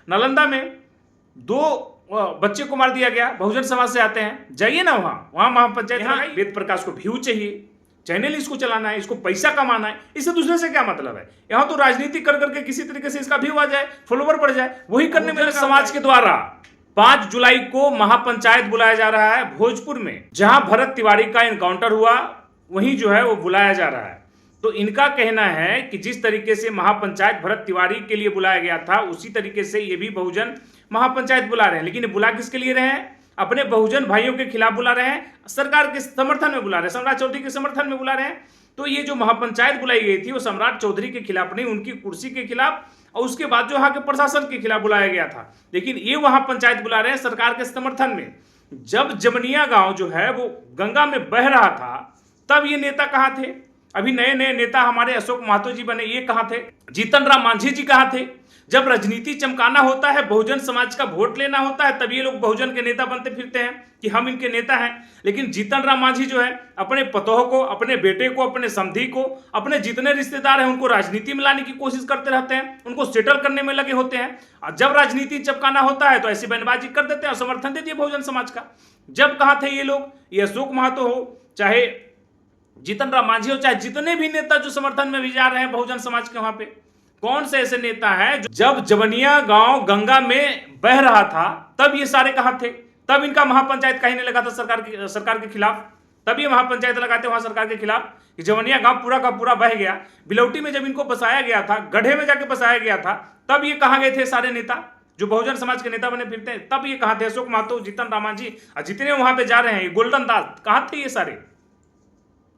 नालंदा में 2 बच्चे को मार दिया गया, बहुजन समाज से आते हैं, जाइए ना वहां महापंचायत लगाइए। वेद प्रकाश को व्यू चाहिए, चैनल इसको चलाना है, इसको पैसा कमाना है, इससे दूसरे से क्या मतलब है? यहां तो राजनीति कर करके किसी तरीके से इसका व्यू आ जाए, फॉलोवर बढ़ जाए, वही करने में समाज के द्वारा 5 जुलाई को महापंचायत बुलाया जा रहा है भोजपुर में, जहां भरत तिवारी का एनकाउंटर हुआ, वहीं जो है वो बुलाया जा रहा है। तो इनका कहना है कि जिस तरीके से महापंचायत भरत तिवारी के लिए बुलाया गया था, उसी तरीके से ये भी बहुजन महापंचायत बुला रहे हैं। लेकिन बुला किसके लिए रहे हैं? अपने बहुजन भाइयों के खिलाफ बुला रहे हैं, सरकार के समर्थन में बुला रहे हैं, सम्राट चौधरी के समर्थन में बुला रहे हैं। तो ये जो महापंचायत बुलाई गई थी वो सम्राट चौधरी के खिलाफ नहीं, उनकी कुर्सी के खिलाफ और उसके बाद जो वहां के प्रशासन के खिलाफ बुलाया गया था। लेकिन ये वहां पंचायत बुला रहे हैं सरकार के समर्थन में। जब जमनिया गांव जो है वो गंगा में बह रहा था, तब ये नेता कहां थे? अभी नए नए नेता हमारे अशोक महतो जी बने, ये कहां थे? जीतन राम मांझी जी कहां थे? जब राजनीति चमकाना होता है, बहुजन समाज का वोट लेना होता है, तब ये लोग बहुजन के नेता बनते फिरते हैं कि हम इनके नेता हैं। लेकिन जीतन राम मांझी जो है अपने पतोह को, अपने बेटे को, अपने समधी को, अपने जितने रिश्तेदार हैं उनको राजनीति में लाने की कोशिश करते रहते हैं, उनको सेटल करने में लगे होते हैं। और जब राजनीति चमकाना होता है तो ऐसी बयानबाजी कर देते हैं और समर्थन देती है बहुजन समाज का। जब कहाँ थे ये लोग? ये अशोक महतो हो, चाहे जीतन राम मांझी हो, चाहे जितने भी नेता जो समर्थन में भी जा रहे हैं बहुजन समाज के, वहां पे कौन से ऐसे नेता हैं जो जब जवनिया गांव गंगा में बह रहा था तब ये सारे कहां थे? तब इनका महापंचायत कहीं नहीं लगा था सरकार के खिलाफ। तब ये महापंचायत लगाते वहां सरकार के खिलाफ कि जवनिया गांव पूरा का पूरा बह गया। बिलौटी में जब इनको बसाया गया था, गढ़े में जाके बसाया गया था, तब ये कहां गए थे सारे नेता जो बहुजन समाज के नेता बने फिरते हैं? तब ये कहां थे? अशोक महतो, जीतन राम मांझी और जितने वहां पे जा रहे हैं, गोल्डन दास, कहां थे ये सारे?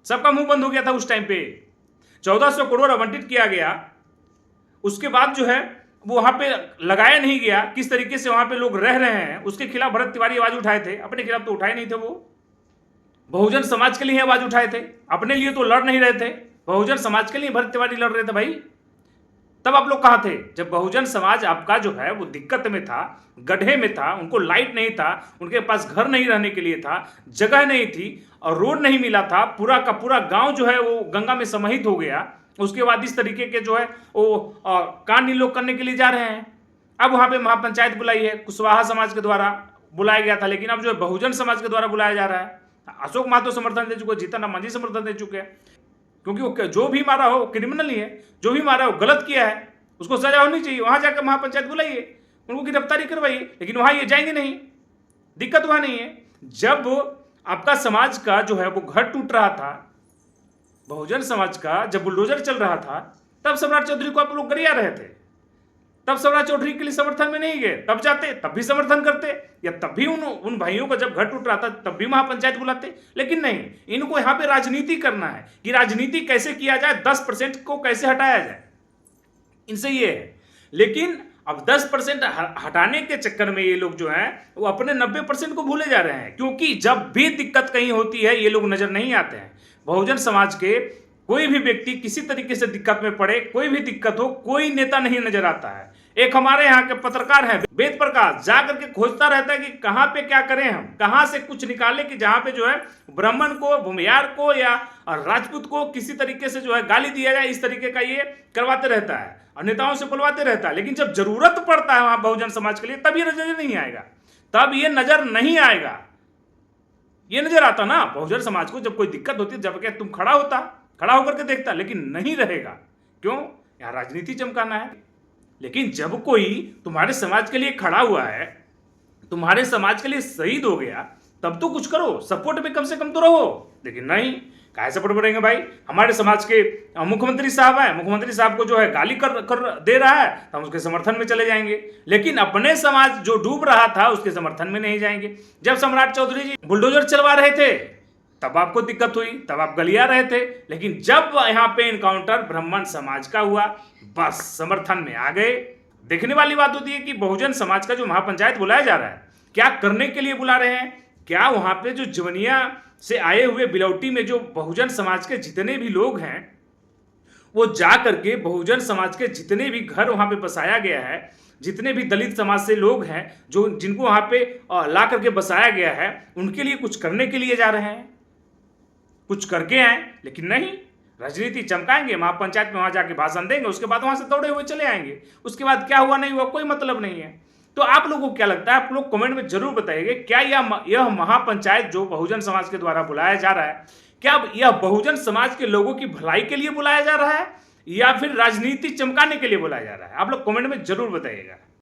सबका मुंह बंद हो गया था उस टाइम पे। 1400 करोड़ आवंटित किया गया, उसके बाद जो है वो वहां पे लगाया नहीं गया। किस तरीके से वहां पे लोग रह रहे हैं उसके खिलाफ भरत तिवारी आवाज उठाए थे। अपने खिलाफ तो उठाए नहीं थे, वो बहुजन समाज के लिए आवाज उठाए थे, अपने लिए तो लड़ नहीं रहे थे। बहुजन समाज के लिए भरत तिवारी लड़ रहे थे भाई। तब आप लोग कहां थे जब बहुजन समाज आपका जो है वो दिक्कत में था, गड्ढे में था, उनको लाइट नहीं था, उनके पास घर नहीं रहने के लिए था, जगह नहीं थी और रोड नहीं मिला था, पूरा का पूरा गांव जो है वो गंगा में समाहित हो गया। उसके बाद इस तरीके के जो है वो कांड इन लोग करने के लिए जा रहे हैं। अब वहां पे महापंचायत बुलाई है, कुशवाहा समाज के द्वारा बुलाया गया था, लेकिन अब जो है बहुजन समाज के द्वारा बुलाया जा रहा है। अशोक महतो समर्थन दे चुके, जीतन राम मांझी समर्थन दे चुके हैं, क्योंकि वो जो भी मारा हो क्रिमिनल ही है, जो भी मारा हो गलत किया है, उसको सजा होनी चाहिए। वहां जाकर महापंचायत बुलाइए, उनको गिरफ्तारी करवाइए, लेकिन वहां ये जाएंगे नहीं। दिक्कत वहां नहीं है। जब आपका समाज का जो है वो घर टूट रहा था, बहुजन समाज का जब बुलडोजर चल रहा था, तब सम्राट चौधरी को आप लोग गरिया रहे थे। तब सम्राट चौधरी के लिए समर्थन में नहीं गए, तब जाते, तब भी समर्थन करते, या तब भी उन भाइयों का जब घर टूट रहा था तब भी महापंचायत बुलाते। लेकिन नहीं, इनको यहां पे राजनीति करना है कि राजनीति कैसे किया जाए, 10% को कैसे हटाया जाए, इनसे ये है। लेकिन अब 10% हटाने के चक्कर में ये लोग जो हैं वो अपने 90% को भूले जा रहे हैं, क्योंकि जब भी दिक्कत कहीं होती है ये लोग नजर नहीं आते हैं। बहुजन समाज के कोई भी व्यक्ति किसी तरीके से दिक्कत में पड़े, कोई भी दिक्कत हो, कोई नेता नहीं नजर आता है। एक हमारे यहाँ के पत्रकार हैं वेद प्रकाश, जाकर के खोजता रहता है कि कहां पे क्या करें, हम कहां से कुछ निकालें कि जहां पे जो है ब्राह्मण को, भूमियार को या राजपूत को किसी तरीके से जो है गाली दिया जाए, इस तरीके का ये करवाते रहता है और नेताओं से बुलवाते रहता है। लेकिन जब जरूरत पड़ता है वहां बहुजन समाज के लिए, तब ये नजर नहीं आएगा, तब ये नजर नहीं आएगा। ये नजर आता ना बहुजन समाज को, जब कोई दिक्कत होती है, जब क्या तुम खड़ा होकर के देखता, लेकिन नहीं रहेगा। क्यों? यहां राजनीति चमकाना है। लेकिन जब कोई तुम्हारे समाज के लिए खड़ा हुआ है, तुम्हारे समाज के लिए शहीद हो गया, तब तो कुछ करो, सपोर्ट में कम से कम तो रहो। लेकिन नहीं, काहे सपोर्ट करेंगे भाई? हमारे समाज के मुख्यमंत्री साहब हैं, मुख्यमंत्री साहब को जो है गाली कर दे रहा है तो हम उसके समर्थन में चले जाएंगे, लेकिन अपने समाज जो डूब रहा था उसके समर्थन में नहीं जाएंगे। जब सम्राट चौधरी जी बुलडोजर चलवा रहे थे तब आपको दिक्कत हुई, तब आप गलिया रहे थे। लेकिन जब यहाँ पे इनकाउंटर ब्राह्मण समाज का हुआ, बस समर्थन में आ गए। देखने वाली बात होती है कि बहुजन समाज का जो महापंचायत बुलाया जा रहा है, क्या करने के लिए बुला रहे हैं? क्या वहां पे जो जवनिया से आए हुए बिलौटी में जो बहुजन समाज के जितने भी लोग हैं, वो जा करके बहुजन समाज के जितने भी घर वहां पे बसाया गया है, जितने भी दलित समाज से लोग हैं जो जिनको वहां पे ला करके बसाया गया है, उनके लिए कुछ करने के लिए जा रहे हैं, कुछ करके आए। लेकिन नहीं, राजनीति चमकाएंगे, महापंचायत में वहां जाके भाषण देंगे, उसके बाद वहां से दौड़े हुए चले आएंगे, उसके बाद क्या हुआ नहीं हुआ कोई मतलब नहीं है। तो आप लोगों को क्या लगता है, आप लोग कमेंट में जरूर बताइए, क्या यह महापंचायत जो बहुजन समाज के द्वारा बुलाया जा रहा है, क्या यह बहुजन समाज के लोगों की भलाई के लिए बुलाया जा रहा है या फिर राजनीति चमकाने के लिए बुलाया जा रहा है? आप लोग कमेंट में जरूर बताइएगा।